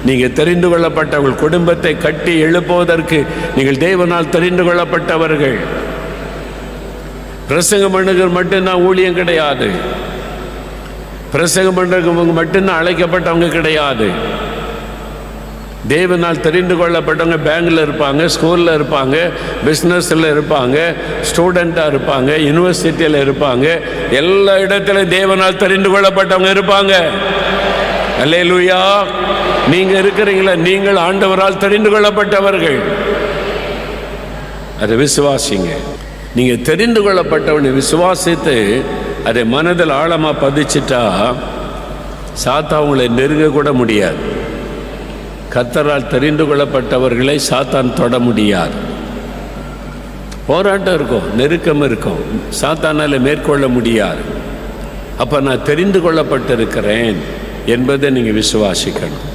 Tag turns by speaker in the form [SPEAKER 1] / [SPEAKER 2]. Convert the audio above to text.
[SPEAKER 1] நீங்கள் தெரிந்து கொள்ளப்பட்டவர்கள். குடும்பத்தை கட்டி எழுப்புவதற்கு நீங்கள் தேவனால் தெரிந்து கொள்ளப்பட்டவர்கள். பிரசங்கம் பண்ணுகிற மட்டும்தான் ஊழியம் கிடையாது. பிரசங்கம் பண்ணுறவங்க மட்டும்தான் அழைக்கப்பட்டவங்க கிடையாது. தேவனால் தெரிந்து கொள்ளப்பட்டவங்க பேங்கில் இருப்பாங்க, ஸ்கூலில் இருப்பாங்க, பிஸ்னஸில் இருப்பாங்க, ஸ்டூடெண்ட்டாக இருப்பாங்க, யூனிவர்சிட்டியில் இருப்பாங்க. எல்லா இடத்துலையும் தேவனால் தெரிந்து கொள்ளப்பட்டவங்க இருப்பாங்க. அல்லேலூயா. நீங்கள் இருக்கிறீங்களா? நீங்கள் ஆண்டவரால் தெரிந்து கொள்ளப்பட்டவர்கள். அதை விசுவாசிங்க. நீங்கள் தெரிந்து கொள்ளப்பட்டவனை விசுவாசித்து அதை மனதில் ஆழமாக பதிச்சிட்டா சாத்தான் உங்களை நெருங்க கூட முடியாது. கர்த்தரால் தெரிந்து கொள்ளப்பட்டவர்களை சாத்தான் தொட முடியாது. போராட்டம் இருக்கும், நெருக்கம் இருக்கும், சாத்தானால் மேற்கொள்ள முடியாது. அப்போ நான் தெரிந்து கொள்ளப்பட்டிருக்கிறேன் என்பதை நீங்கள் விசுவாசிக்கணும்.